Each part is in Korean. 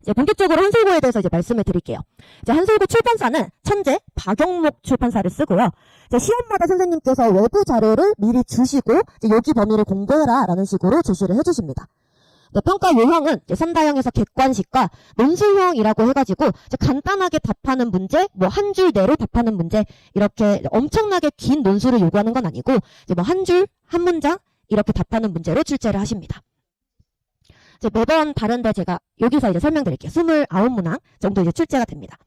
이제 본격적으로 한솔고에 대해서 이제 말씀을 드릴게요. 이제 한솔고 출판사는 천재 박영록 출판사를 쓰고요. 이제 시험마다 선생님께서 외부 자료를 미리 주시고 이제 여기 범위를 공부해라라는 식으로 제시를 해주십니다. 네, 평가 유형은 이제 선다형에서 객관식과 논술형이라고 해가지고 이제 간단하게 답하는 문제, 뭐 한 줄 내로 답하는 문제, 이렇게 엄청나게 긴 논술을 요구하는 건 아니고 이제 뭐 한 줄, 한 문장 이렇게 답하는 문제로 출제를 하십니다. 이제 매번 다른데 제가 여기서 이제 설명드릴게요. 29문항 정도 이제 출제가 됩니다.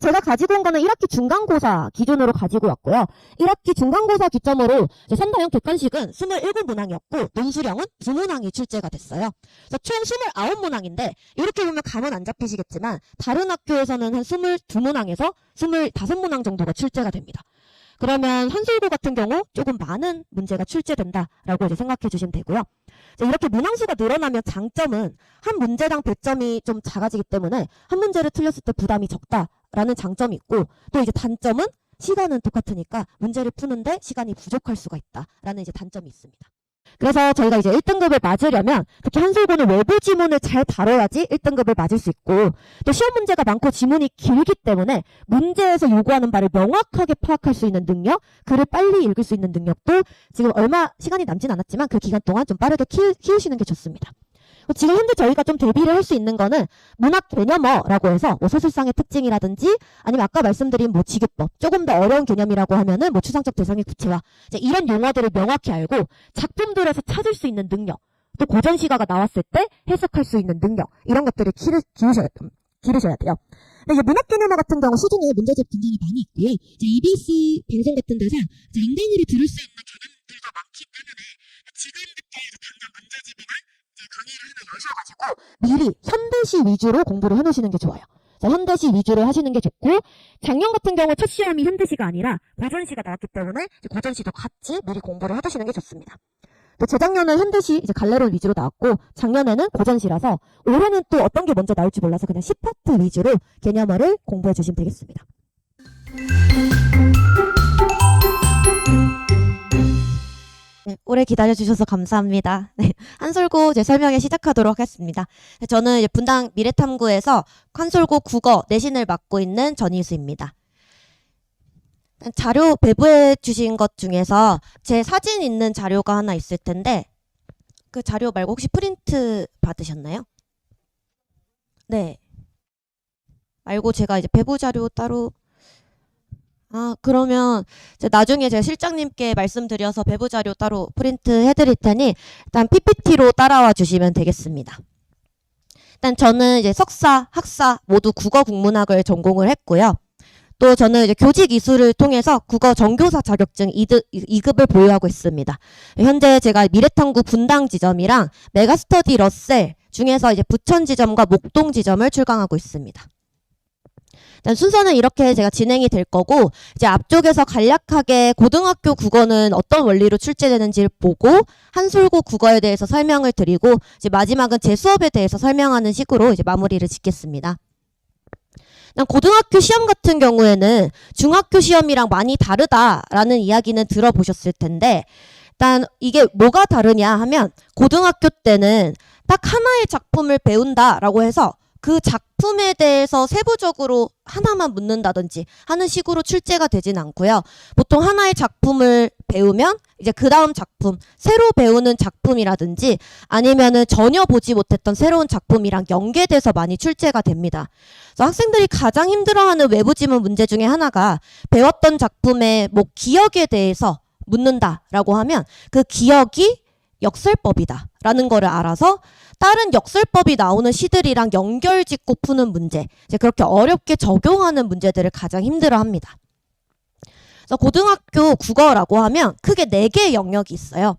제가 가지고 온 거는 1학기 중간고사 기준으로 가지고 왔고요. 1학기 중간고사 기점으로 이제 선다형 객관식은 27문항이었고 논술형은 2문항이 출제가 됐어요. 그래서 총 29문항인데 이렇게 보면 감은 안 잡히시겠지만 다른 학교에서는 한 22문항에서 25문항 정도가 출제가 됩니다. 그러면 한솔고 같은 경우 조금 많은 문제가 출제된다라고 이제 생각해 주시면 되고요. 이렇게 문항수가 늘어나면 장점은 한 문제당 배점이 좀 작아지기 때문에 한 문제를 틀렸을 때 부담이 적다라는 장점이 있고, 또 이제 단점은 시간은 똑같으니까 문제를 푸는데 시간이 부족할 수가 있다라는 이제 단점이 있습니다. 그래서 저희가 이제 1등급을 맞으려면 특히 한솔고는 외부 지문을 잘 다뤄야지 1등급을 맞을 수 있고, 또 시험 문제가 많고 지문이 길기 때문에 문제에서 요구하는 바를 명확하게 파악할 수 있는 능력, 글을 빨리 읽을 수 있는 능력도 지금 얼마 시간이 남진 않았지만 그 기간 동안 좀 빠르게 키우시는 게 좋습니다. 지금 현재 저희가 좀 대비를 할 수 있는 거는 문학 개념어라고 해서 뭐 서술상의 특징이라든지 아니면 아까 말씀드린 뭐 지규법, 조금 더 어려운 개념이라고 하면은 뭐 추상적 대상의 구체화, 이제 이런 용어들을 명확히 알고 작품들에서 찾을 수 있는 능력, 또 고전 시가가 나왔을 때 해석할 수 있는 능력, 이런 것들을 기르셔야 돼요. 근데 이제 문학 개념어 같은 경우 시중에 문제집 굉장히 많이 있고요. 이제 EBS 방송 같은 데서 엉덩이를 들을 수 있는 개념들도 많기 때문에 지금부터 당장 문제집이나 강의를 하나 여셔가지고 미리 현대시 위주로 공부를 해놓으시는 게 좋아요. 자, 현대시 위주로 하시는 게 좋고, 작년 같은 경우 첫 시험이 현대시가 아니라 고전시가 나왔기 때문에 고전시도 같이 미리 공부를 해두시는 게 좋습니다. 또 재작년은 현대시 이제 갈래론 위주로 나왔고 작년에는 고전시라서 올해는 또 어떤 게 먼저 나올지 몰라서 그냥 10파트 위주로 개념어를 공부해 주시면 되겠습니다. 네, 오래 기다려주셔서 감사합니다. 네, 한솔고 이제 설명에 시작하도록 하겠습니다. 저는 이제 분당 미래탐구에서 한솔고 국어 내신을 맡고 있는 전희수입니다. 자료 배부해 주신 것 중에서 제 사진 있는 자료가 하나 있을 텐데 그 자료 말고 혹시 프린트 받으셨나요? 네. 말고 제가 이제 배부 자료 따로 그러면 나중에 제가 실장님께 말씀드려서 배부 자료 따로 프린트 해드릴 테니 일단 PPT로 따라와 주시면 되겠습니다. 일단 저는 이제 석사, 학사 모두 국어 국문학을 전공을 했고요. 또 저는 이제 교직 이수를 통해서 국어 정교사 자격증 2급을 보유하고 있습니다. 현재 제가 미래탐구 분당 지점이랑 메가스터디 러셀 중에서 이제 부천 지점과 목동 지점을 출강하고 있습니다. 일단 순서는 이렇게 제가 진행이 될 거고, 이제 앞쪽에서 간략하게 고등학교 국어는 어떤 원리로 출제되는지를 보고 한솔고 국어에 대해서 설명을 드리고, 이제 마지막은 제 수업에 대해서 설명하는 식으로 이제 마무리를 짓겠습니다. 일단 고등학교 시험 같은 경우에는 중학교 시험이랑 많이 다르다라는 이야기는 들어보셨을 텐데, 일단 이게 뭐가 다르냐 하면 고등학교 때는 딱 하나의 작품을 배운다라고 해서 그 작품에 대해서 세부적으로 하나만 묻는다든지 하는 식으로 출제가 되진 않고요. 보통 하나의 작품을 배우면 이제 그 다음 작품, 새로 배우는 작품이라든지 아니면은 전혀 보지 못했던 새로운 작품이랑 연계돼서 많이 출제가 됩니다. 그래서 학생들이 가장 힘들어하는 외부 지문 문제 중에 하나가 배웠던 작품의 뭐 기억에 대해서 묻는다라고 하면 그 기억이 역설법이다 라는 거를 알아서 다른 역설법이 나오는 시들이랑 연결짓고 푸는 문제, 이제 그렇게 어렵게 적용하는 문제들을 가장 힘들어합니다. 그래서 고등학교 국어라고 하면 크게 4개의 영역이 있어요.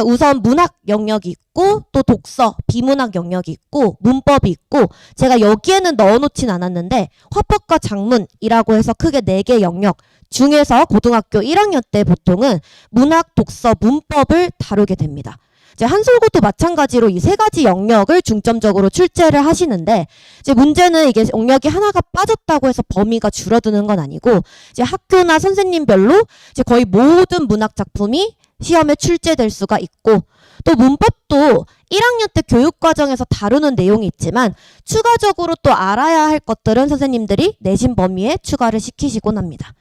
우선 문학 영역이 있고 또 독서, 비문학 영역이 있고 문법이 있고, 제가 여기에는 넣어놓진 않았는데 화법과 작문이라고 해서 크게 4개 영역 중에서 고등학교 1학년 때 보통은 문학, 독서, 문법을 다루게 됩니다. 이제 한솔고도 마찬가지로 이 3가지 영역을 중점적으로 출제를 하시는데, 이제 문제는 이게 영역이 하나가 빠졌다고 해서 범위가 줄어드는 건 아니고, 이제 학교나 선생님별로 이제 거의 모든 문학 작품이 시험에 출제될 수가 있고, 또 문법도 1학년 때 교육과정에서 다루는 내용이 있지만 추가적으로 또 알아야 할 것들은 선생님들이 내신 범위에 추가를 시키시곤 합니다.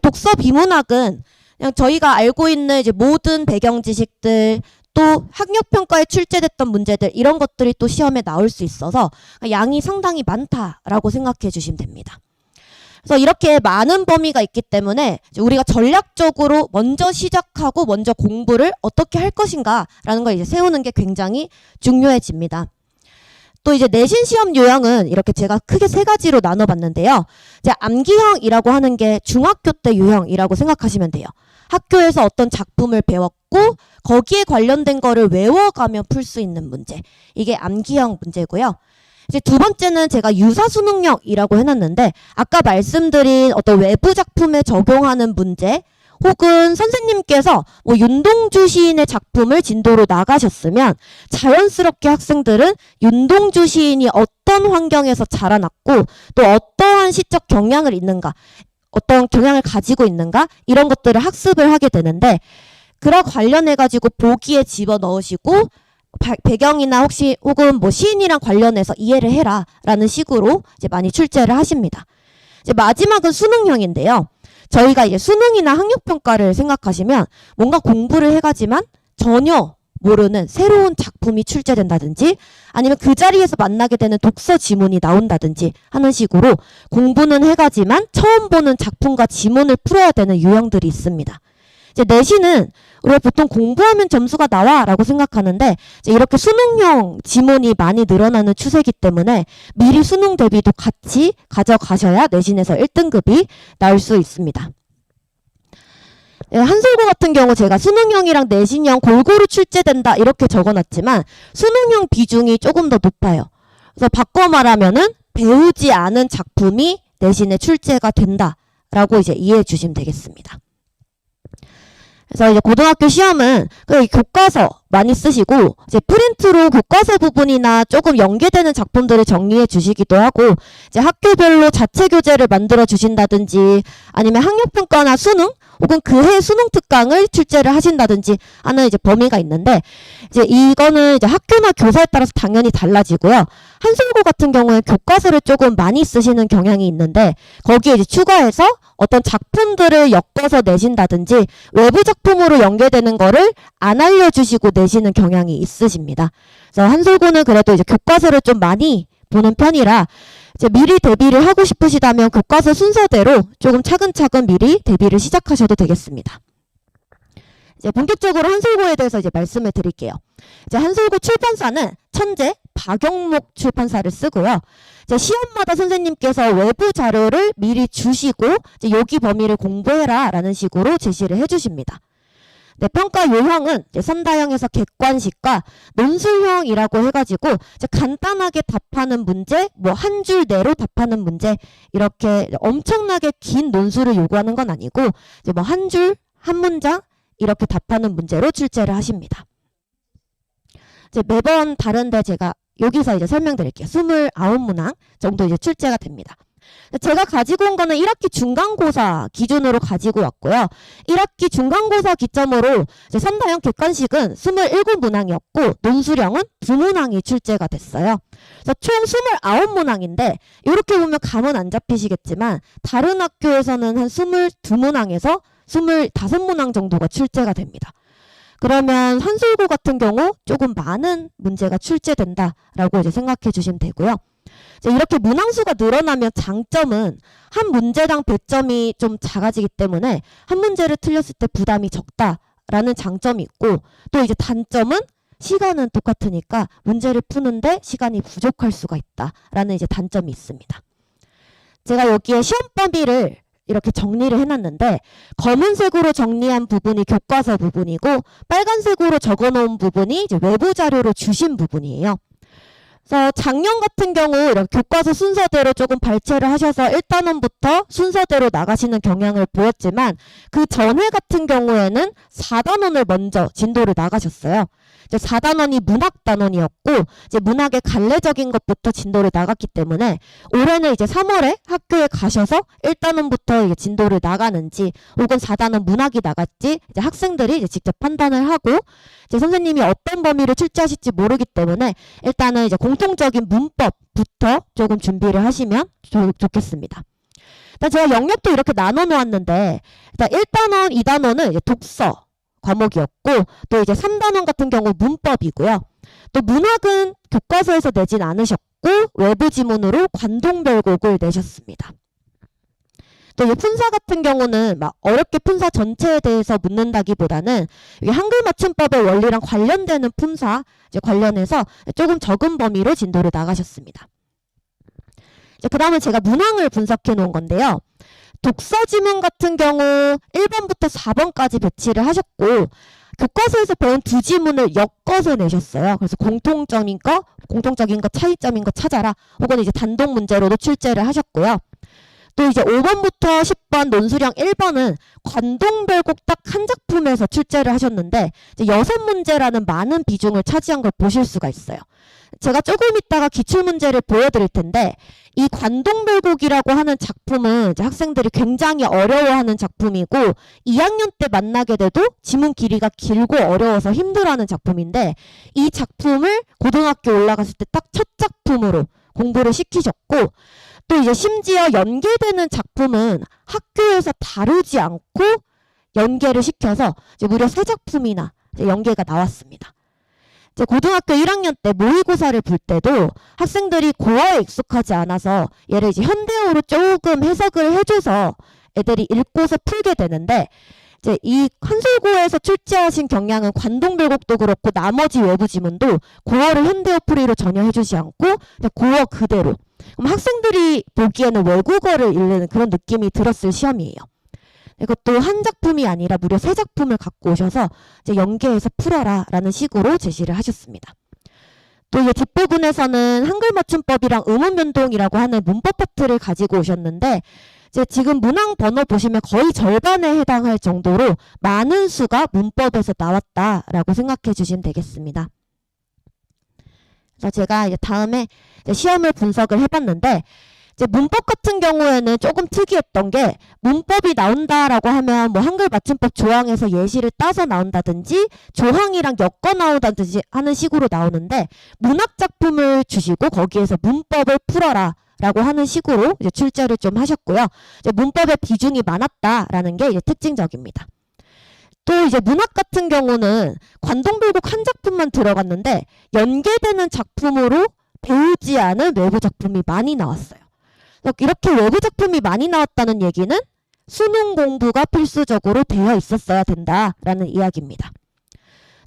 독서 비문학은 그냥 저희가 알고 있는 이제 모든 배경 지식들 또 학력평가에 출제됐던 문제들 이런 것들이 또 시험에 나올 수 있어서 양이 상당히 많다라고 생각해 주시면 됩니다. 그래서 이렇게 많은 범위가 있기 때문에 우리가 전략적으로 먼저 시작하고 먼저 공부를 어떻게 할 것인가라는 걸 이제 세우는 게 굉장히 중요해집니다. 또 이제 내신 시험 유형은 이렇게 제가 크게 3가지로 나눠봤는데요. 이제 암기형이라고 하는 게 중학교 때 유형이라고 생각하시면 돼요. 학교에서 어떤 작품을 배웠고 거기에 관련된 거를 외워가며 풀 수 있는 문제. 이게 암기형 문제고요. 이제 두 번째는 제가 유사수능형이라고 해놨는데 아까 말씀드린 어떤 외부 작품에 적용하는 문제 혹은 선생님께서 뭐 윤동주 시인의 작품을 진도로 나가셨으면 자연스럽게 학생들은 윤동주 시인이 어떤 환경에서 자라났고 또 어떠한 시적 경향을 있는가 어떤 경향을 가지고 있는가 이런 것들을 학습을 하게 되는데 그와 관련해 가지고 보기에 집어넣으시고 배경이나 혹은 뭐 시인이랑 관련해서 이해를 해라 라는 식으로 이제 많이 출제를 하십니다. 이제 마지막은 수능형인데요. 저희가 이제 수능이나 학력평가를 생각하시면 뭔가 공부를 해가지만 전혀 모르는 새로운 작품이 출제된다든지 아니면 그 자리에서 만나게 되는 독서 지문이 나온다든지 하는 식으로 공부는 해가지만 처음 보는 작품과 지문을 풀어야 되는 유형들이 있습니다. 이제 내신은 우리가 보통 공부하면 점수가 나와 라고 생각하는데 이제 이렇게 수능형 지문이 많이 늘어나는 추세이기 때문에 미리 수능 대비도 같이 가져가셔야 내신에서 1등급이 나올 수 있습니다. 한솔고 같은 경우 제가 수능형이랑 내신형 골고루 출제된다 이렇게 적어놨지만 수능형 비중이 조금 더 높아요. 그래서 바꿔 말하면은 배우지 않은 작품이 내신에 출제가 된다라고 이제 이해해 주시면 되겠습니다. 그래서 이제 고등학교 시험은 그 교과서 많이 쓰시고 이제 프린트로 교과서 부분이나 조금 연계되는 작품들을 정리해 주시기도 하고 이제 학교별로 자체 교재를 만들어 주신다든지 아니면 학력평가나 수능 혹은 그해 수능 특강을 출제를 하신다든지 하는 이제 범위가 있는데 이제 이거는 이제 학교나 교사에 따라서 당연히 달라지고요. 한솔고 같은 경우에 교과서를 조금 많이 쓰시는 경향이 있는데 거기에 이제 추가해서 어떤 작품들을 엮어서 내신다든지 외부 작품으로 연계되는 거를 안 알려주시고 내시는 경향이 있으십니다. 그래서 한솔고는 그래도 이제 교과서를 좀 많이 보는 편이라 이제 미리 대비를 하고 싶으시다면 교과서 순서대로 조금 차근차근 미리 대비를 시작하셔도 되겠습니다. 이제 본격적으로 한솔고에 대해서 이제 말씀을 드릴게요. 이제 한솔고 출판사는 천재 박영목 출판사를 쓰고요. 이제 시험마다 선생님께서 외부 자료를 미리 주시고 이제 여기 범위를 공부해라 라는 식으로 제시를 해주십니다. 네, 평가 요형은 이제 선다형에서 객관식과 논술형이라고 해가지고 이제 간단하게 답하는 문제, 뭐 한 줄 내로 답하는 문제 이렇게 엄청나게 긴 논술을 요구하는 건 아니고 이제 뭐 한 줄, 한 문장 이렇게 답하는 문제로 출제를 하십니다. 이제 매번 다른데 제가 여기서 이제 설명드릴게요. 29문항 정도 이제 출제가 됩니다. 제가 가지고 온 거는 1학기 중간고사 기준으로 가지고 왔고요. 1학기 중간고사 기점으로 이제 선다형 객관식은 27문항이었고 논술형은 2문항이 출제가 됐어요. 그래서 총 29문항인데 이렇게 보면 감은 안 잡히시겠지만 다른 학교에서는 한 22문항에서 25문항 정도가 출제가 됩니다. 그러면 한솔고 같은 경우 조금 많은 문제가 출제된다라고 이제 생각해 주시면 되고요. 이제 이렇게 문항수가 늘어나면 장점은 한 문제당 배점이 좀 작아지기 때문에 한 문제를 틀렸을 때 부담이 적다라는 장점이 있고 또 이제 단점은 시간은 똑같으니까 문제를 푸는데 시간이 부족할 수가 있다라는 이제 단점이 있습니다. 제가 여기에 시험 범위를 이렇게 정리를 해놨는데 검은색으로 정리한 부분이 교과서 부분이고 빨간색으로 적어놓은 부분이 이제 외부 자료로 주신 부분이에요. 그래서 작년 같은 경우 이렇게 교과서 순서대로 조금 발췌를 하셔서 1단원부터 순서대로 나가시는 경향을 보였지만 그 전회 같은 경우에는 4단원을 먼저 진도를 나가셨어요. 이제 4단원이 문학 단원이었고 이제 문학의 갈래적인 것부터 진도를 나갔기 때문에 올해는 이제 3월에 학교에 가셔서 1단원부터 이제 진도를 나가는지 혹은 4단원 문학이 나갈지 이제 학생들이 이제 직접 판단을 하고 이제 선생님이 어떤 범위를 출제하실지 모르기 때문에 일단은 이제 공통적인 문법부터 조금 준비를 하시면 좋겠습니다. 일단 제가 영역도 이렇게 나눠 놓았는데 일단 1단원, 2단원은 이제 독서 과목이었고 또 이제 3단원 같은 경우 문법이고요. 또 문학은 교과서에서 내진 않으셨고 외부 지문으로 관동별곡을 내셨습니다. 또 이 품사 같은 경우는 막 어렵게 품사 전체에 대해서 묻는다기보다는 한글 맞춤법의 원리랑 관련되는 품사 이제 관련해서 조금 적은 범위로 진도를 나가셨습니다. 그 다음은 제가 문항을 분석해 놓은 건데요. 독서 지문 같은 경우 1번부터 4번까지 배치를 하셨고 교과서에서 배운 두 지문을 엮어서 내셨어요. 그래서 공통적인 거, 차이점인 거 찾아라. 혹은 이제 단독 문제로도 출제를 하셨고요. 또 이제 5번부터 10번 논술형 1번은 관동별곡 딱 한 작품에서 출제를 하셨는데 이제 6문제라는 많은 비중을 차지한 걸 보실 수가 있어요. 제가 조금 이따가 기출문제를 보여드릴 텐데 이 관동별곡이라고 하는 작품은 이제 학생들이 굉장히 어려워하는 작품이고 2학년 때 만나게 돼도 지문 길이가 길고 어려워서 힘들어하는 작품인데 이 작품을 고등학교 올라갔을 때 딱 첫 작품으로 공부를 시키셨고 또 이제 심지어 연계되는 작품은 학교에서 다루지 않고 연계를 시켜서 이제 무려 3작품이나 이제 연계가 나왔습니다. 이제 고등학교 1학년 때 모의고사를 볼 때도 학생들이 고어에 익숙하지 않아서 얘를 이제 현대어로 조금 해석을 해줘서 애들이 읽고서 풀게 되는데 이제 이 한솔고에서 출제하신 경향은 관동별곡도 그렇고 나머지 외부 지문도 고어를 현대어 풀이로 전혀 해주지 않고 고어 그대로. 그럼 학생들이 보기에는 외국어를 읽는 그런 느낌이 들었을 시험이에요. 이것도 한 작품이 아니라 무려 3작품을 갖고 오셔서 이제 연계해서 풀어라 라는 식으로 제시를 하셨습니다. 또 이제 뒷부분에서는 한글 맞춤법이랑 음운 변동이라고 하는 문법 파트를 가지고 오셨는데 이제 지금 문항 번호 보시면 거의 절반에 해당할 정도로 많은 수가 문법에서 나왔다라고 생각해 주시면 되겠습니다. 그래서 제가 이제 다음에 이제 시험을 분석을 해봤는데 이제 문법 같은 경우에는 조금 특이했던 게 문법이 나온다라고 하면 뭐 한글 맞춤법 조항에서 예시를 따서 나온다든지 조항이랑 엮어 나오다든지 하는 식으로 나오는데 문학 작품을 주시고 거기에서 문법을 풀어라 라고 하는 식으로 이제 출제를 좀 하셨고요. 이제 문법의 비중이 많았다라는 게 이제 특징적입니다. 또 이제 문학 같은 경우는 관동별곡 한 작품만 들어갔는데 연계되는 작품으로 배우지 않은 외부 작품이 많이 나왔어요. 이렇게 외부 작품이 많이 나왔다는 얘기는 수능 공부가 필수적으로 되어 있었어야 된다라는 이야기입니다.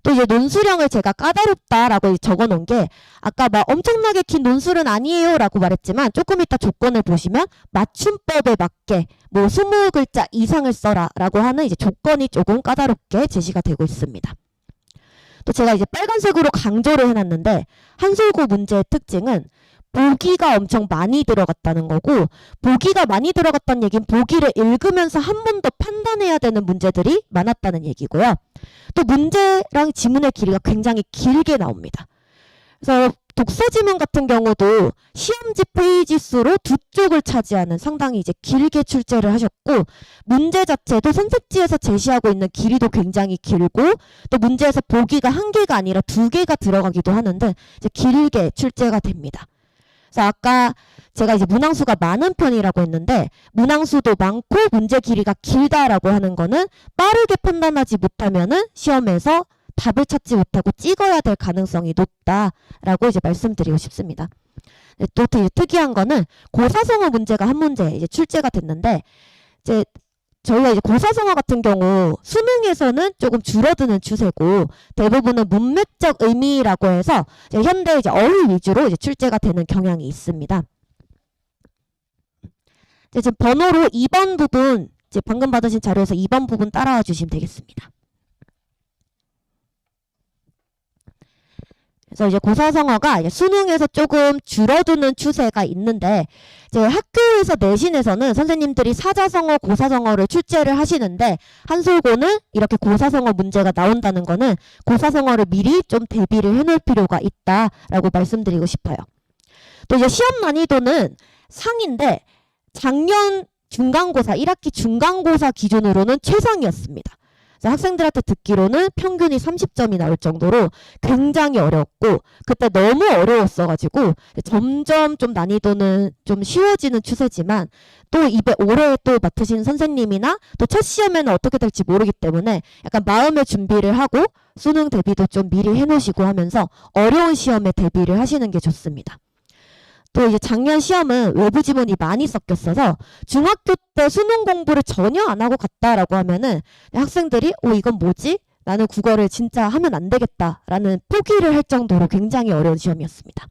또 이제 논술형을 제가 까다롭다라고 적어 놓은 게 아까 막 엄청나게 긴 논술은 아니에요 라고 말했지만 조금 이따 조건을 보시면 맞춤법에 맞게 뭐 20글자 이상을 써라 라고 하는 이제 조건이 조금 까다롭게 제시가 되고 있습니다. 또 제가 이제 빨간색으로 강조를 해놨는데 한솔고 문제의 특징은 보기가 엄청 많이 들어갔다는 거고 보기가 많이 들어갔다는 얘기는 보기를 읽으면서 한 번 더 판단해야 되는 문제들이 많았다는 얘기고요. 또 문제랑 지문의 길이가 굉장히 길게 나옵니다. 그래서 독서 지문 같은 경우도 시험지 페이지 수로 2쪽을 차지하는 상당히 이제 길게 출제를 하셨고 문제 자체도 선택지에서 제시하고 있는 길이도 굉장히 길고 또 문제에서 보기가 1개가 아니라 2개가 들어가기도 하는데 이제 길게 출제가 됩니다. 그래서 아까 제가 이제 문항수가 많은 편이라고 했는데 문항수도 많고 문제 길이가 길다라고 하는 거는 빠르게 판단하지 못하면은 시험에서 답을 찾지 못하고 찍어야 될 가능성이 높다라고 이제 말씀드리고 싶습니다. 또 되게 특이한 거는 고사성어 문제가 한 문제 이제 출제가 됐는데 이제 저희가 이제 고사성어 같은 경우 수능에서는 조금 줄어드는 추세고 대부분은 문맥적 의미라고 해서 이제 현대 이제 어휘 위주로 이제 출제가 되는 경향이 있습니다. 이제 지금 번호로 2번 부분 이제 방금 받으신 자료에서 2번 부분 따라와 주시면 되겠습니다. 그래서 이제 고사성어가 이제 수능에서 조금 줄어드는 추세가 있는데, 이제 학교에서 내신에서는 선생님들이 사자성어, 고사성어를 출제를 하시는데, 한솔고는 이렇게 고사성어 문제가 나온다는 거는 고사성어를 미리 좀 대비를 해놓을 필요가 있다라고 말씀드리고 싶어요. 또 이제 시험 난이도는 상인데, 작년 중간고사, 1학기 중간고사 기준으로는 최상이었습니다. 학생들한테 듣기로는 평균이 30점이 나올 정도로 굉장히 어려웠고, 그때 너무 어려웠어가지고 점점 좀 난이도는 좀 쉬워지는 추세지만, 또 올해 또 맡으신 선생님이나 또 첫 시험에는 어떻게 될지 모르기 때문에 약간 마음의 준비를 하고 수능 대비도 좀 미리 해놓으시고 하면서 어려운 시험에 대비를 하시는 게 좋습니다. 또 이제 작년 시험은 외부 지문이 많이 섞였어서 중학교 때 수능 공부를 전혀 안 하고 갔다라고 하면은 학생들이 이건 뭐지? 나는 국어를 진짜 하면 안 되겠다라는 포기를 할 정도로 굉장히 어려운 시험이었습니다.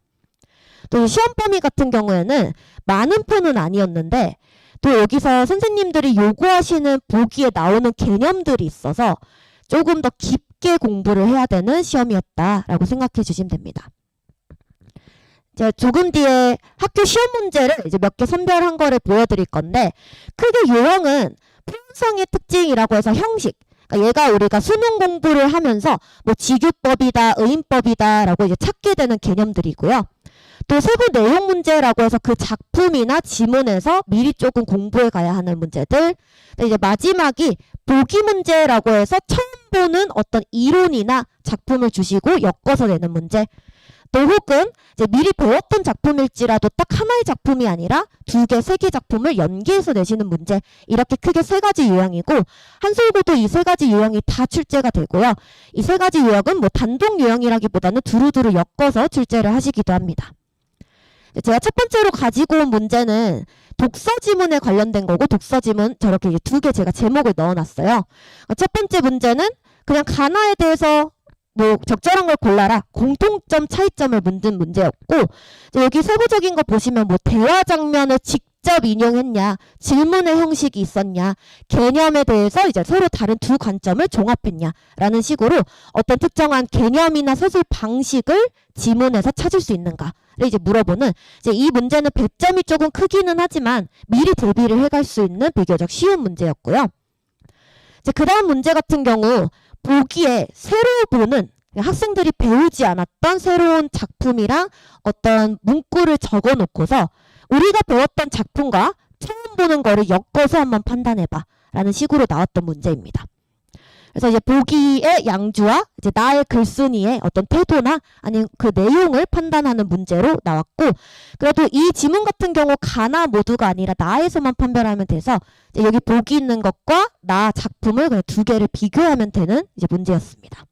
또 시험 범위 같은 경우에는 많은 편은 아니었는데, 또 여기서 선생님들이 요구하시는 보기에 나오는 개념들이 있어서 조금 더 깊게 공부를 해야 되는 시험이었다라고 생각해 주시면 됩니다. 제가 조금 뒤에 학교 시험 문제를 이제 몇 개 선별한 거를 보여드릴 건데, 크게 요형은 표현성의 특징이라고 해서 형식, 그러니까 얘가 우리가 수능 공부를 하면서 뭐 지규법이다, 의인법이다라고 이제 찾게 되는 개념들이고요. 또 세부 내용 문제라고 해서 그 작품이나 지문에서 미리 조금 공부해 가야 하는 문제들. 이제 마지막이 보기 문제라고 해서 처음 보는 어떤 이론이나 작품을 주시고 엮어서 내는 문제. 또 혹은 이제 미리 배웠던 작품일지라도 딱 하나의 작품이 아니라 2개, 3개 작품을 연계해서 내시는 문제. 이렇게 크게 3가지 유형이고, 한솔고도 이 3가지 유형이 다 출제가 되고요. 이 3가지 유형은 뭐 단독 유형이라기보다는 두루두루 엮어서 출제를 하시기도 합니다. 제가 첫 번째로 가지고 온 문제는 독서 지문에 관련된 거고, 독서 지문 저렇게 2개 제가 제목을 넣어놨어요. 첫 번째 문제는 그냥 가나에 대해서 뭐 적절한 걸 골라라, 공통점 차이점을 묻는 문제였고, 여기 세부적인 거 보시면 뭐 대화 장면을 직접 인용했냐, 질문의 형식이 있었냐, 개념에 대해서 이제 서로 다른 2 관점을 종합했냐 라는 식으로 어떤 특정한 개념이나 서술 방식을 지문에서 찾을 수 있는가를 이제 물어보는, 이제 이 문제는 배점이 조금 크기는 하지만 미리 대비를 해갈 수 있는 비교적 쉬운 문제였고요. 이제 그 다음 문제 같은 경우 보기에 새로 보는, 학생들이 배우지 않았던 새로운 작품이랑 어떤 문구를 적어 놓고서 우리가 배웠던 작품과 처음 보는 거를 엮어서 한번 판단해봐 라는 식으로 나왔던 문제입니다. 그래서 이제 보기의 양주와 이제 나의 글쓴이의 어떤 태도나 아니면 그 내용을 판단하는 문제로 나왔고, 그래도 이 지문 같은 경우 가나 모두가 아니라 나에서만 판별하면 돼서 이제 여기 보기 있는 것과 나 작품을 그냥 2개를 비교하면 되는 이제 문제였습니다.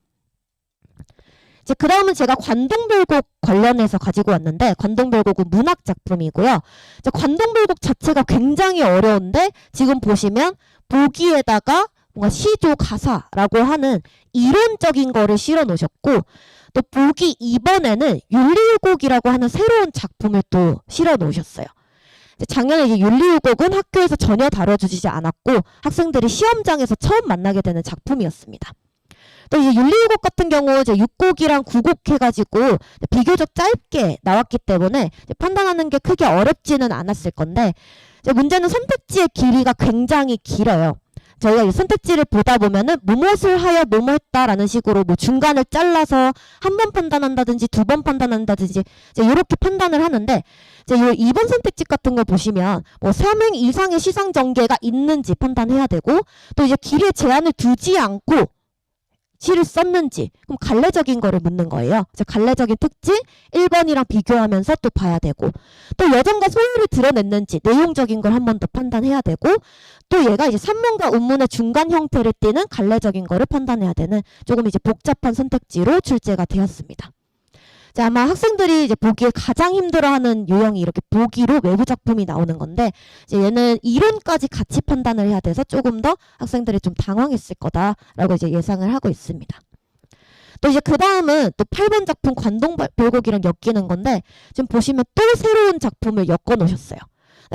이제 그 다음은 제가 관동별곡 관련해서 가지고 왔는데, 관동별곡은 문학 작품이고요. 이제 관동별곡 자체가 굉장히 어려운데, 지금 보시면 보기에다가 뭔가 시조 가사라고 하는 이론적인 거를 실어 놓으셨고, 또 보기 2번에는 윤리유곡이라고 하는 새로운 작품을 또 실어 놓으셨어요. 작년에 이제 윤리유곡은 학교에서 전혀 다뤄주지 않았고 학생들이 시험장에서 처음 만나게 되는 작품이었습니다. 또 이제 윤리유곡 같은 경우 이제 6곡이랑 9곡 해가지고 비교적 짧게 나왔기 때문에 판단하는 게 크게 어렵지는 않았을 건데, 이제 문제는 선택지의 길이가 굉장히 길어요. 저희가 이 선택지를 보다 보면은 무엇을 하여 뭐뭐 했다라는 식으로 뭐 중간을 잘라서 한 번 판단한다든지 2번 판단한다든지 이제 이렇게 판단을 하는데, 이제 이 2번 선택지 같은 걸 보시면 뭐 3행 이상의 시상 전개가 있는지 판단해야 되고, 또 이제 길이에 제한을 두지 않고 시를 썼는지, 그럼 갈래적인 거를 묻는 거예요. 갈래적인 특징 1번이랑 비교하면서 또 봐야 되고, 또 여정과 소유를 드러냈는지 내용적인 걸 한 번 더 판단해야 되고, 또 얘가 이제 산문과 운문의 중간 형태를 띠는 갈래적인 거를 판단해야 되는 조금 이제 복잡한 선택지로 출제가 되었습니다. 자, 아마 학생들이 이제 보기에 가장 힘들어하는 유형이 이렇게 보기로 외부 작품이 나오는 건데, 이제 얘는 이론까지 같이 판단을 해야 돼서 조금 더 학생들이 좀 당황했을 거다라고 이제 예상을 하고 있습니다. 또 이제 그 다음은 또 8번 작품 관동별곡이랑 엮이는 건데, 지금 보시면 또 새로운 작품을 엮어 놓으셨어요.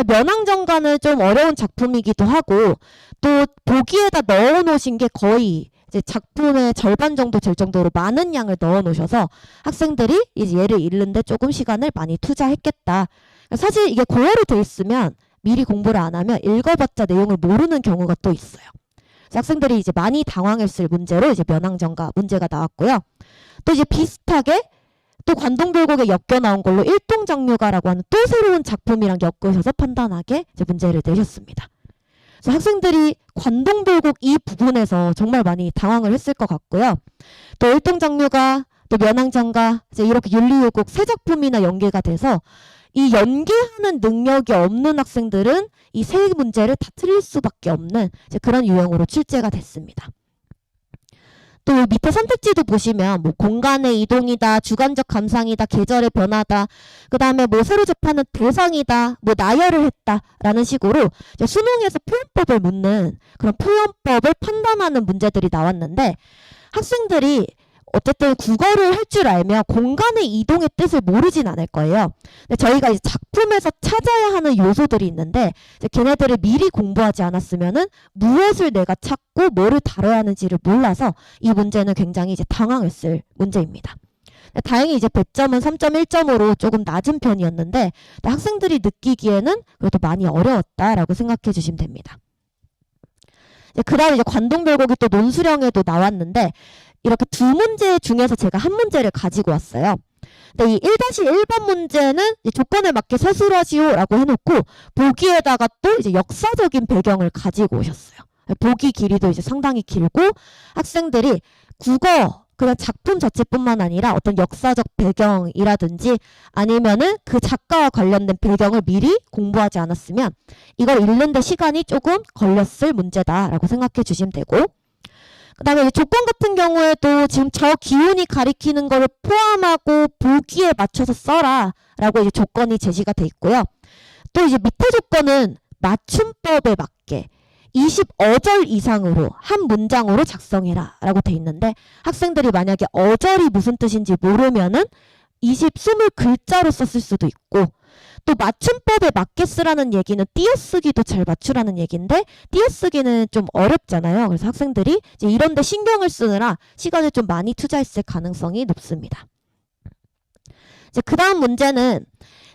면왕정가는 좀 어려운 작품이기도 하고, 또 보기에다 넣어 놓으신 게 거의 이제 작품의 절반 정도 될 정도로 많은 양을 넣어 놓으셔서 학생들이 이제 얘를 읽는데 조금 시간을 많이 투자했겠다. 사실 이게 고어로 돼 있으면 미리 공부를 안 하면 읽어봤자 내용을 모르는 경우가 또 있어요. 그래서 학생들이 이제 많이 당황했을 문제로 이제 면항정가 문제가 나왔고요. 또 이제 비슷하게 또 관동별곡에 엮여 나온 걸로 일동장류가라고 하는 또 새로운 작품이랑 엮으셔서 판단하게 이제 문제를 내셨습니다. 그래서 학생들이 관동별곡 이 부분에서 정말 많이 당황을 했을 것 같고요. 또 일동장류가 또 면항정가 이제 이렇게 윤리유곡 세 작품이나 연계가 돼서 이 연계하는 능력이 없는 학생들은 이 세 문제를 다 틀릴 수밖에 없는 이제 그런 유형으로 출제가 됐습니다. 또 밑에 선택지도 보시면 뭐 공간의 이동이다, 주관적 감상이다, 계절의 변화다, 그 다음에 뭐 새로 접하는 대상이다, 뭐 나열을 했다라는 식으로 이제 수능에서 표현법을 묻는 그런 표현법을 판단하는 문제들이 나왔는데 학생들이 어쨌든 국어를 할 줄 알면 공간의 이동의 뜻을 모르진 않을 거예요. 근데 저희가 이제 작품에서 찾아야 하는 요소들이 있는데 이제 걔네들을 미리 공부하지 않았으면은 무엇을 내가 찾고 뭐를 다뤄야 하는지를 몰라서 이 문제는 굉장히 이제 당황했을 문제입니다. 다행히 이제 배점은 3.1점으로 조금 낮은 편이었는데 학생들이 느끼기에는 그래도 많이 어려웠다라고 생각해 주시면 됩니다. 그 다음에 이제 관동별곡이 또 논수령에도 나왔는데 이렇게 두 문제 중에서 제가 한 문제를 가지고 왔어요. 근데 이 1-1번 문제는 조건에 맞게 서술하시오라고 해놓고 보기에다가 또 이제 역사적인 배경을 가지고 오셨어요. 보기 길이도 이제 상당히 길고 학생들이 국어 그냥 작품 자체뿐만 아니라 어떤 역사적 배경이라든지 아니면은 그 작가와 관련된 배경을 미리 공부하지 않았으면 이걸 읽는데 시간이 조금 걸렸을 문제다라고 생각해 주시면 되고, 그 다음에 조건 같은 경우에도 지금 저 기운이 가리키는 거를 포함하고 보기에 맞춰서 써라 라고 이제 조건이 제시가 돼 있고요. 또 이제 밑에 조건은 맞춤법에 맞게 20어절 이상으로 한 문장으로 작성해라 라고 돼 있는데 학생들이 만약에 어절이 무슨 뜻인지 모르면은 20글자로 썼을 수도 있고, 또 맞춤법에 맞게 쓰라는 얘기는 띄어쓰기도 잘 맞추라는 얘기인데 띄어쓰기는 좀 어렵잖아요. 그래서 학생들이 이제 이런 데 신경을 쓰느라 시간을 좀 많이 투자했을 가능성이 높습니다. 이제 그 다음 문제는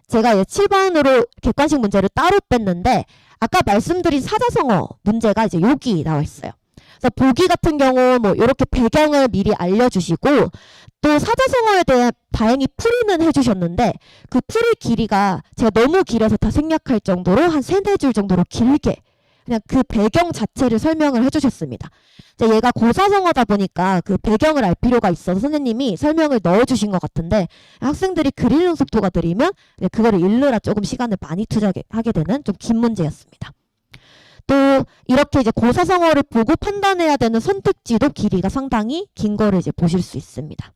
제가 7번으로 객관식 문제를 따로 뺐는데 아까 말씀드린 사자성어 문제가 이제 여기 나와 있어요. 그래서 보기 같은 경우 뭐 이렇게 배경을 미리 알려주시고 또 사자성어에 대해 다행히 풀이는 해주셨는데 그 풀이 길이가 제가 너무 길어서 다 생략할 정도로 한 3-4줄 정도로 길게 그냥 그 배경 자체를 설명을 해주셨습니다. 얘가 고사성어다 보니까 그 배경을 알 필요가 있어서 선생님이 설명을 넣어주신 것 같은데 학생들이 글 읽는 속도가 느리면 그거를 읽느라 조금 시간을 많이 투자하게 되는 좀 긴 문제였습니다. 또 이렇게 이제 고사성어를 보고 판단해야 되는 선택지도 길이가 상당히 긴 거를 이제 보실 수 있습니다.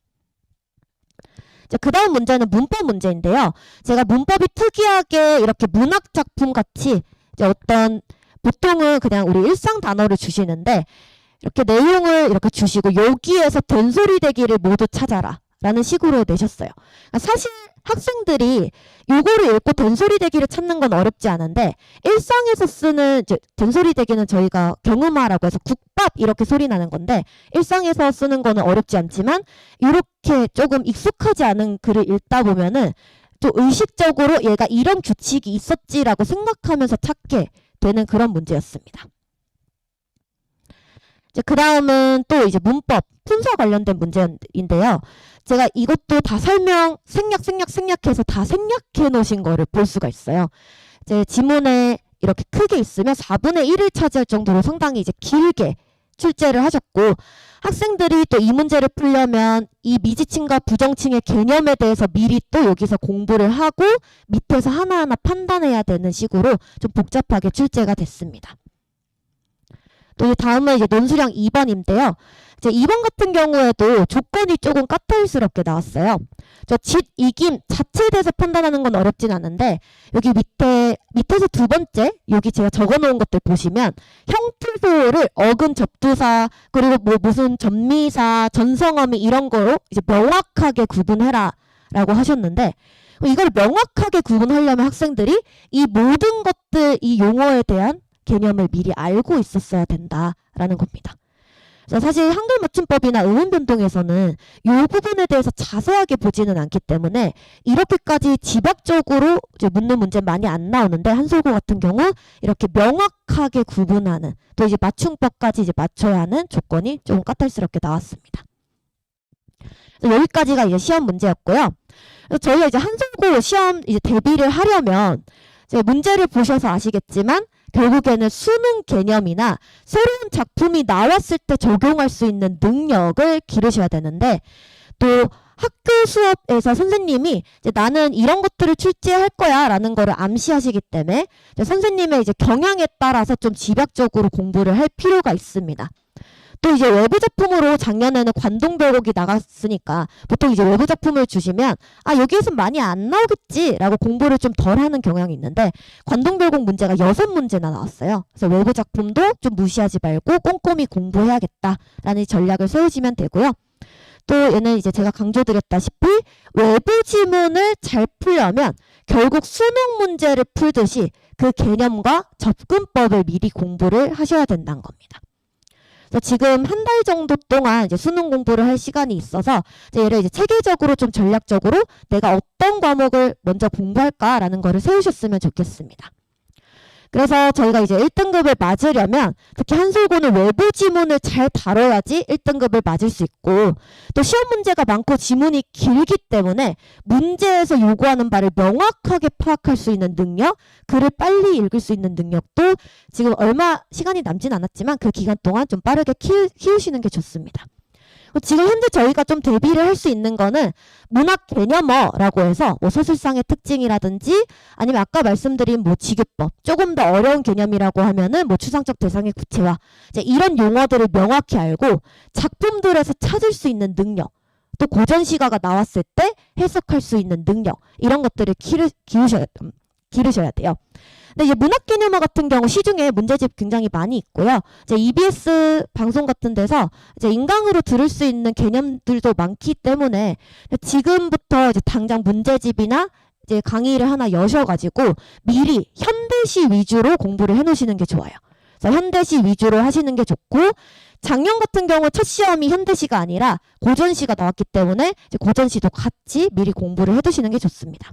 그 다음 문제는 문법 문제인데요. 제가 문법이 특이하게 이렇게 문학 작품 같이 이제 어떤 보통은 그냥 우리 일상 단어를 주시는데 이렇게 내용을 이렇게 주시고 여기에서 된소리 대기를 모두 찾아라 라는 식으로 내셨어요. 사실 학생들이 요거를 읽고 된소리 대기를 찾는 건 어렵지 않은데 일상에서 쓰는 된소리 대기는 저희가 경음화라고 해서 국밥 이렇게 소리 나는 건데 일상에서 쓰는 거는 어렵지 않지만 이렇게 조금 익숙하지 않은 글을 읽다 보면은 또 의식적으로 얘가 이런 규칙이 있었지라고 생각하면서 찾게 되는 그런 문제였습니다. 그 다음은 또 이제 문법, 품사 관련된 문제인데요. 제가 이것도 다 설명, 생략해서 다 생략해 놓으신 거를 볼 수가 있어요. 이제 지문에 이렇게 크게 있으면 4분의 1을 차지할 정도로 상당히 이제 길게 출제를 하셨고, 학생들이 또 이 문제를 풀려면 이 미지층과 부정층의 개념에 대해서 미리 또 여기서 공부를 하고 밑에서 하나하나 판단해야 되는 식으로 좀 복잡하게 출제가 됐습니다. 또 다음은 이제 논수령 2번인데요. 이제 2번 같은 경우에도 조건이 조금 까탈스럽게 나왔어요. 저 짓, 이김 자체에 대해서 판단하는 건 어렵진 않은데 여기 밑에서 두 번째 여기 제가 적어놓은 것들 보시면 형투소를 어근 접두사 그리고 뭐 무슨 전미사 전성어미 이런 거로 이제 명확하게 구분해라 라고 하셨는데 이걸 명확하게 구분하려면 학생들이 이 모든 것들 이 용어에 대한 개념을 미리 알고 있었어야 된다라는 겁니다. 그래서 사실 한글 맞춤법이나 음운 변동에서는 이 부분에 대해서 자세하게 보지는 않기 때문에 이렇게까지 집약적으로 이제 묻는 문제 많이 안 나오는데 한솔고 같은 경우 이렇게 명확하게 구분하는 또 이제 맞춤법까지 이제 맞춰야 하는 조건이 조금 까탈스럽게 나왔습니다. 여기까지가 이제 시험 문제였고요. 그래서 저희가 이제 한솔고 시험 이제 대비를 하려면 이제 문제를 보셔서 아시겠지만 결국에는 수능 개념이나 새로운 작품이 나왔을 때 적용할 수 있는 능력을 기르셔야 되는데 또 학교 수업에서 선생님이 이제 나는 이런 것들을 출제할 거야 라는 거를 암시하시기 때문에 이제 선생님의 이제 경향에 따라서 좀 집약적으로 공부를 할 필요가 있습니다. 또 이제 외부 작품으로 작년에는 관동별곡이 나갔으니까 보통 이제 외부 작품을 주시면 아 여기에서 많이 안 나오겠지 라고 공부를 좀 덜 하는 경향이 있는데 관동별곡 문제가 6문제나 나왔어요. 그래서 외부 작품도 좀 무시하지 말고 꼼꼼히 공부해야겠다라는 전략을 세우시면 되고요. 또 얘는 이제 제가 강조드렸다시피 외부 지문을 잘 풀려면 결국 수능 문제를 풀듯이 그 개념과 접근법을 미리 공부를 하셔야 된다는 겁니다. 지금 한 달 정도 동안 이제 수능 공부를 할 시간이 있어서 이제 얘를 이제 체계적으로 좀 전략적으로 내가 어떤 과목을 먼저 공부할까라는 거를 세우셨으면 좋겠습니다. 그래서 저희가 이제 1등급을 맞으려면 특히 한솔고는 외부 지문을 잘 다뤄야지 1등급을 맞을 수 있고 또 시험 문제가 많고 지문이 길기 때문에 문제에서 요구하는 바를 명확하게 파악할 수 있는 능력, 글을 빨리 읽을 수 있는 능력도 지금 얼마 시간이 남진 않았지만 그 기간 동안 좀 빠르게 키우시는 게 좋습니다. 지금 현재 저희가 좀 대비를 할 수 있는 거는 문학 개념어라고 해서 뭐 서술상의 특징이라든지 아니면 아까 말씀드린 뭐 지규법 조금 더 어려운 개념이라고 하면은 뭐 추상적 대상의 구체화 이제 이런 용어들을 명확히 알고 작품들에서 찾을 수 있는 능력 또 고전 시가가 나왔을 때 해석할 수 있는 능력 이런 것들을 기르셔야 돼요. 근데 이제 문학 개념어 같은 경우 시중에 문제집 굉장히 많이 있고요. 이제 EBS 방송 같은 데서 이제 인강으로 들을 수 있는 개념들도 많기 때문에 지금부터 이제 당장 문제집이나 이제 강의를 하나 여셔가지고 미리 현대시 위주로 공부를 해놓으시는 게 좋아요. 그래서 현대시 위주로 하시는 게 좋고 작년 같은 경우 첫 시험이 현대시가 아니라 고전시가 나왔기 때문에 이제 고전시도 같이 미리 공부를 해두시는 게 좋습니다.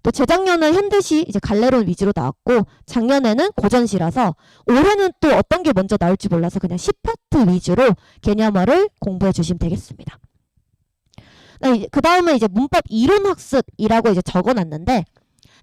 또 재작년은 현대시 이제 갈래론 위주로 나왔고 작년에는 고전시라서 올해는 또 어떤 게 먼저 나올지 몰라서 그냥 10파트 위주로 개념어를 공부해 주시면 되겠습니다. 그 다음은 이제 문법 이론 학습이라고 이제 적어놨는데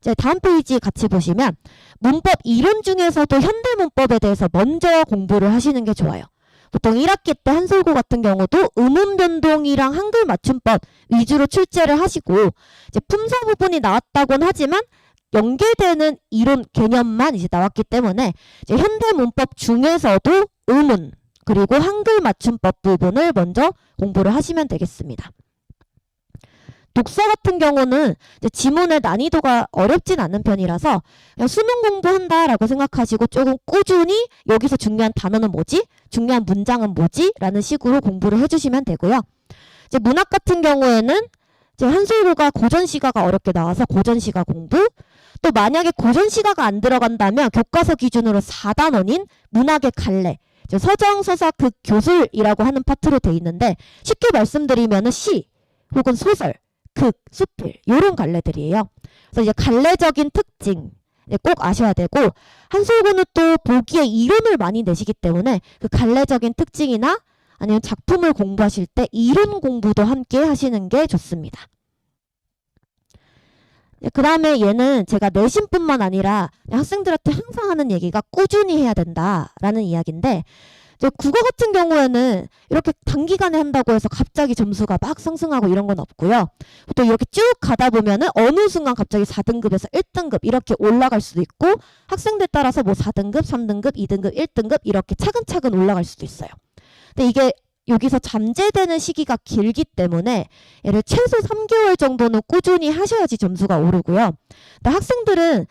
이제 다음 페이지 같이 보시면 문법 이론 중에서도 현대 문법에 대해서 먼저 공부를 하시는 게 좋아요. 보통 1학기 때 한솔고 같은 경우도 음운 변동이랑 한글 맞춤법 위주로 출제를 하시고 이제 품사 부분이 나왔다곤 하지만 연계되는 이론 개념만 이제 나왔기 때문에 이제 현대 문법 중에서도 음운 그리고 한글 맞춤법 부분을 먼저 공부를 하시면 되겠습니다. 독서 같은 경우는 이제 지문의 난이도가 어렵진 않은 편이라서 그냥 수능 공부한다라고 생각하시고 조금 꾸준히 여기서 중요한 단어는 뭐지? 중요한 문장은 뭐지? 라는 식으로 공부를 해주시면 되고요. 이제 문학 같은 경우에는 이제 한솔고가 고전시가가 어렵게 나와서 고전시가 공부 또 만약에 고전시가가 안 들어간다면 교과서 기준으로 4단원인 문학의 갈래 서정, 서사, 극, 교술이라고 하는 파트로 돼 있는데 쉽게 말씀드리면 시 혹은 소설 극, 수필 이런 갈래들이에요. 그래서 이제 갈래적인 특징 꼭 아셔야 되고 한솔고는 또 보기에 이론을 많이 내시기 때문에 그 갈래적인 특징이나 아니면 작품을 공부하실 때 이론 공부도 함께 하시는 게 좋습니다. 그 다음에 얘는 제가 내신뿐만 아니라 학생들한테 항상 하는 얘기가 꾸준히 해야 된다라는 이야기인데 이제 국어 같은 경우에는 이렇게 단기간에 한다고 해서 갑자기 점수가 막 상승하고 이런 건 없고요. 또 이렇게 쭉 가다 보면은 어느 순간 갑자기 4등급에서 1등급 이렇게 올라갈 수도 있고 학생들 따라서 뭐 4등급, 3등급, 2등급, 1등급 이렇게 차근차근 올라갈 수도 있어요. 근데 이게 여기서 잠재되는 시기가 길기 때문에 얘를 최소 3개월 정도는 꾸준히 하셔야지 점수가 오르고요. 근데 학생들은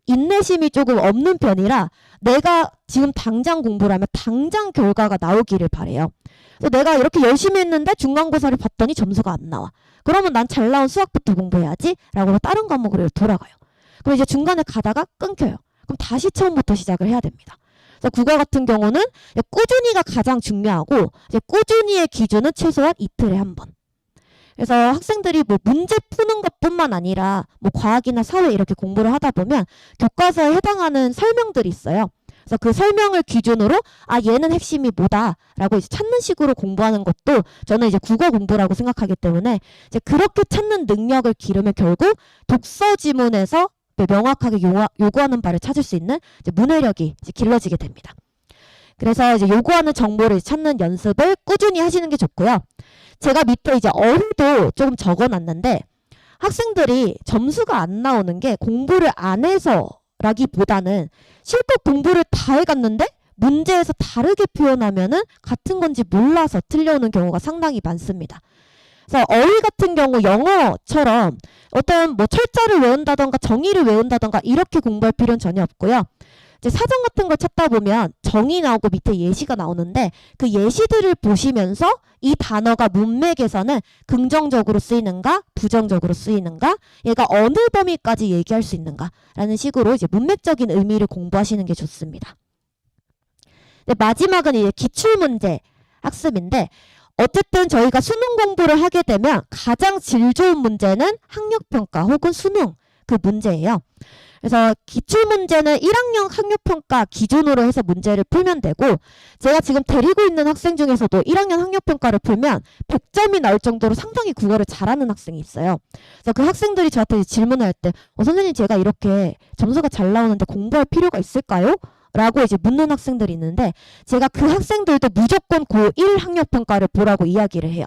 인내심이 조금 없는 편이라 내가 지금 당장 공부를 하면 당장 결과가 나오기를 바래요. 그래서 내가 이렇게 열심히 했는데 중간고사를 봤더니 점수가 안 나와. 그러면 난 잘 나온 수학부터 공부해야지 라고 다른 과목으로 돌아가요. 그럼 이제 중간에 가다가 끊겨요. 그럼 다시 처음부터 시작을 해야 됩니다. 그래서 국어 같은 경우는 꾸준히가 가장 중요하고 이제 꾸준히의 기준은 최소한 이틀에 한 번. 그래서 학생들이 뭐 문제 푸는 것뿐만 아니라 뭐 과학이나 사회 이렇게 공부를 하다 보면 교과서에 해당하는 설명들이 있어요. 그래서 그 설명을 기준으로 아 얘는 핵심이 뭐다라고 이제 찾는 식으로 공부하는 것도 저는 이제 국어 공부라고 생각하기 때문에 이제 그렇게 찾는 능력을 기르면 결국 독서 지문에서 명확하게 요구하는 바를 찾을 수 있는 이제 문해력이 이제 길러지게 됩니다. 그래서 이제 요구하는 정보를 찾는 연습을 꾸준히 하시는 게 좋고요. 제가 밑에 이제 어휘도 조금 적어놨는데 학생들이 점수가 안 나오는 게 공부를 안 해서라기보다는 실컷 공부를 다 해갔는데 문제에서 다르게 표현하면은 같은 건지 몰라서 틀려오는 경우가 상당히 많습니다. 그래서 어휘 같은 경우 영어처럼 어떤 뭐 철자를 외운다던가 정의를 외운다던가 이렇게 공부할 필요는 전혀 없고요. 이제 사전 같은 걸 찾다 보면 정의 나오고 밑에 예시가 나오는데 그 예시들을 보시면서 이 단어가 문맥에서는 긍정적으로 쓰이는가 부정적으로 쓰이는가 얘가 어느 범위까지 얘기할 수 있는가라는 식으로 이제 문맥적인 의미를 공부하시는 게 좋습니다. 마지막은 이제 기출문제 학습인데 어쨌든 저희가 수능 공부를 하게 되면 가장 질 좋은 문제는 학력평가 혹은 수능 그 문제예요. 그래서 기출문제는 1학년 학력평가 기준으로 해서 문제를 풀면 되고 제가 지금 데리고 있는 학생 중에서도 1학년 학력평가를 풀면 100점이 나올 정도로 상당히 국어를 잘하는 학생이 있어요. 그래서 그 학생들이 저한테 질문을 할 때 선생님 제가 이렇게 점수가 잘 나오는데 공부할 필요가 있을까요? 라고 이제 묻는 학생들이 있는데 제가 그 학생들도 무조건 고1 학력평가를 보라고 이야기를 해요.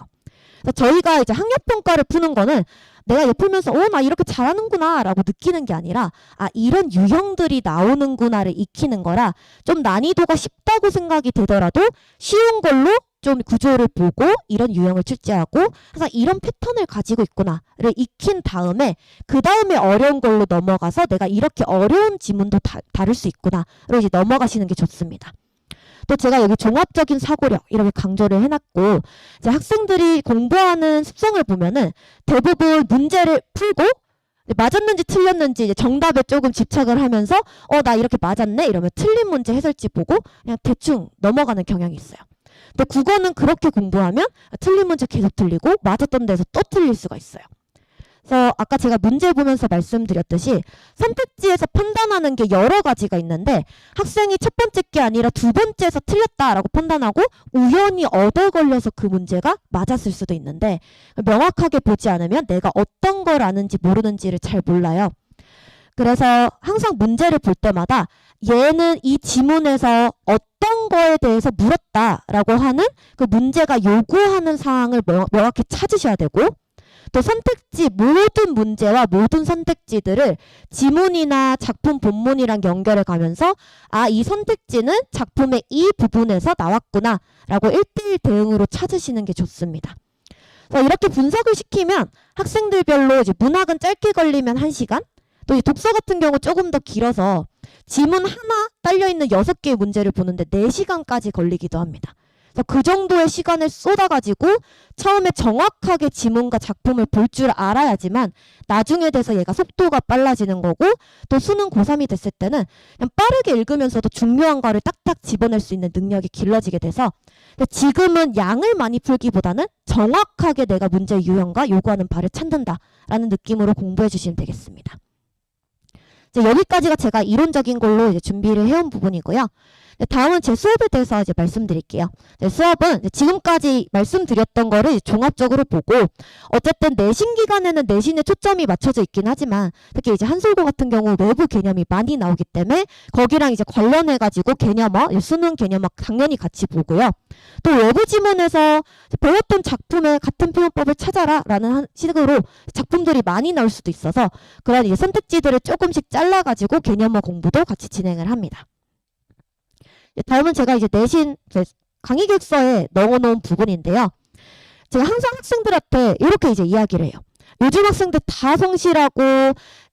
그래서 저희가 이제 학력평가를 푸는 거는 내가 얘 풀면서 나 이렇게 잘하는구나 라고 느끼는 게 아니라 아 이런 유형들이 나오는구나를 익히는 거라 좀 난이도가 쉽다고 생각이 되더라도 쉬운 걸로 좀 구조를 보고 이런 유형을 출제하고 항상 이런 패턴을 가지고 있구나를 익힌 다음에 그 다음에 어려운 걸로 넘어가서 내가 이렇게 어려운 지문도 다룰 수 있구나로 이제 넘어가시는 게 좋습니다. 또 제가 여기 종합적인 사고력 이렇게 강조를 해놨고 이제 학생들이 공부하는 습성을 보면은 대부분 문제를 풀고 맞았는지 틀렸는지 이제 정답에 조금 집착을 하면서 나 이렇게 맞았네 이러면 틀린 문제 해설지 보고 그냥 대충 넘어가는 경향이 있어요. 근데 국어는 그렇게 공부하면 틀린 문제 계속 틀리고 맞았던 데서 또 틀릴 수가 있어요. 그래서 아까 제가 문제 보면서 말씀드렸듯이 선택지에서 판단하는 게 여러 가지가 있는데 학생이 첫 번째 게 아니라 두 번째에서 틀렸다라고 판단하고 우연히 얻어 걸려서 그 문제가 맞았을 수도 있는데 명확하게 보지 않으면 내가 어떤 걸 아는지 모르는지를 잘 몰라요. 그래서 항상 문제를 볼 때마다 얘는 이 지문에서 어떤 거에 대해서 물었다라고 하는 그 문제가 요구하는 사항을 명확히 찾으셔야 되고 또 선택지 모든 문제와 모든 선택지들을 지문이나 작품 본문이랑 연결해 가면서 아, 이 선택지는 작품의 이 부분에서 나왔구나 라고 1:1 대응으로 찾으시는 게 좋습니다. 그래서 이렇게 분석을 시키면 학생들별로 이제 문학은 짧게 걸리면 1시간 또 이 독서 같은 경우 조금 더 길어서 지문 하나 딸려있는 6개의 문제를 보는데 4시간까지 걸리기도 합니다. 그 정도의 시간을 쏟아가지고 처음에 정확하게 지문과 작품을 볼 줄 알아야지만 나중에 돼서 얘가 속도가 빨라지는 거고 또 수능 고3이 됐을 때는 그냥 빠르게 읽으면서도 중요한 거를 딱딱 집어낼 수 있는 능력이 길러지게 돼서 지금은 양을 많이 풀기보다는 정확하게 내가 문제의 유형과 요구하는 바를 찾는다라는 느낌으로 공부해 주시면 되겠습니다. 이제 여기까지가 제가 이론적인 걸로 이제 준비를 해온 부분이고요. 다음은 제 수업에 대해서 이제 말씀드릴게요. 수업은 지금까지 말씀드렸던 거를 종합적으로 보고 어쨌든 내신 기간에는 내신에 초점이 맞춰져 있긴 하지만 특히 이제 한솔고 같은 경우 외부 개념이 많이 나오기 때문에 거기랑 이제 관련해가지고 개념어, 수능 개념어 당연히 같이 보고요. 또 외부 지문에서 배웠던 작품의 같은 표현법을 찾아라 라는 식으로 작품들이 많이 나올 수도 있어서 그런 이제 선택지들을 조금씩 잘라가지고 개념어 공부도 같이 진행을 합니다. 다음은 제가 이제 내신 강의객서에 넣어놓은 부분인데요. 제가 항상 학생들한테 이렇게 이제 이야기를 해요. 요즘 학생들 다 성실하고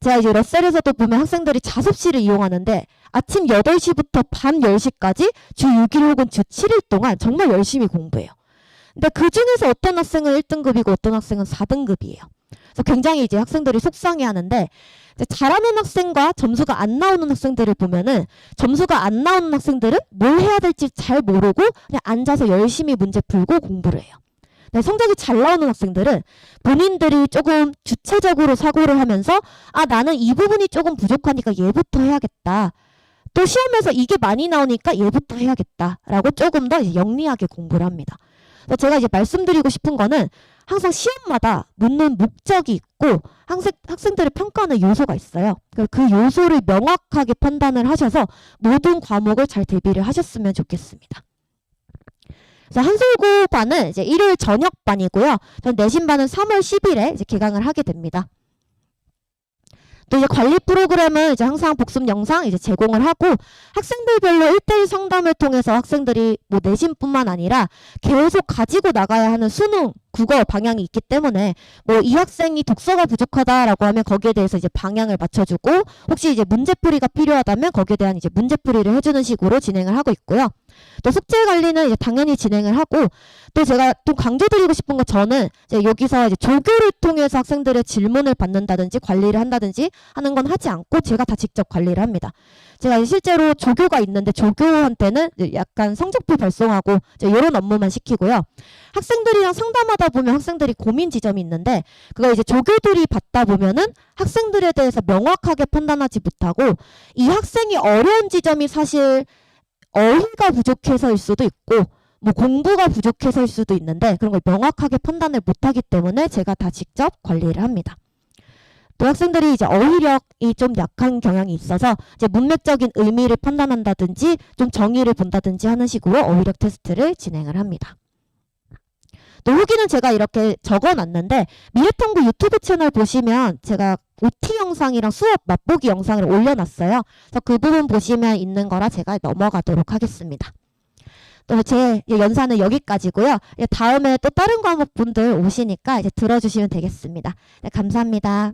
제가 이제 러셀에서도 보면 학생들이 자습실을 이용하는데 아침 8시부터 밤 10시까지 주 6일 혹은 주 7일 동안 정말 열심히 공부해요. 근데 그 중에서 어떤 학생은 1등급이고 어떤 학생은 4등급이에요. 그래서 굉장히 이제 학생들이 속상해 하는데 이제 잘하는 학생과 점수가 안 나오는 학생들을 보면은 점수가 안 나오는 학생들은 뭘 해야 될지 잘 모르고 그냥 앉아서 열심히 문제 풀고 공부를 해요. 근데 성적이 잘 나오는 학생들은 본인들이 조금 주체적으로 사고를 하면서 아, 나는 이 부분이 조금 부족하니까 얘부터 해야겠다. 또 시험에서 이게 많이 나오니까 얘부터 해야겠다라고 조금 더 이제 영리하게 공부를 합니다. 그래서 제가 이제 말씀드리고 싶은 거는 항상 시험마다 묻는 목적이 있고 학생들을 평가하는 요소가 있어요. 그 요소를 명확하게 판단을 하셔서 모든 과목을 잘 대비를 하셨으면 좋겠습니다. 그래서 한솔고반은 이제 일요일 저녁반이고요. 전 내신반은 3월 10일에 이제 개강을 하게 됩니다. 또 이제 관리 프로그램은 이제 항상 복습 영상 이제 제공을 하고 학생들별로 1대1 상담을 통해서 학생들이 뭐 내신뿐만 아니라 계속 가지고 나가야 하는 수능, 국어 방향이 있기 때문에 뭐 이 학생이 독서가 부족하다라고 하면 거기에 대해서 이제 방향을 맞춰주고 혹시 이제 문제풀이가 필요하다면 거기에 대한 이제 문제풀이를 해주는 식으로 진행을 하고 있고요. 또 숙제 관리는 이제 당연히 진행을 하고 또 제가 또 강조드리고 싶은 건 저는 이제 여기서 이제 조교를 통해서 학생들의 질문을 받는다든지 관리를 한다든지 하는 건 하지 않고 제가 다 직접 관리를 합니다. 제가 이제 실제로 조교가 있는데 조교한테는 약간 성적표 발송하고 이제 이런 업무만 시키고요. 학생들이랑 상담하다 보면 학생들이 고민 지점이 있는데 그거 이제 조교들이 받다 보면은 학생들에 대해서 명확하게 판단하지 못하고 이 학생이 어려운 지점이 사실 어휘가 부족해서일 수도 있고 뭐 공부가 부족해서일 수도 있는데 그런 걸 명확하게 판단을 못하기 때문에 제가 다 직접 관리를 합니다. 또 학생들이 이제 어휘력이 좀 약한 경향이 있어서 이제 문맥적인 의미를 판단한다든지 좀 정의를 본다든지 하는 식으로 어휘력 테스트를 진행을 합니다. 또 후기는 제가 이렇게 적어놨는데 미래탐구 유튜브 채널 보시면 제가 OT 영상이랑 수업 맛보기 영상을 올려놨어요. 그래서 그 부분 보시면 있는 거라 제가 넘어가도록 하겠습니다. 또 제 연사는 여기까지고요. 다음에 또 다른 과목 분들 오시니까 이제 들어주시면 되겠습니다. 네, 감사합니다.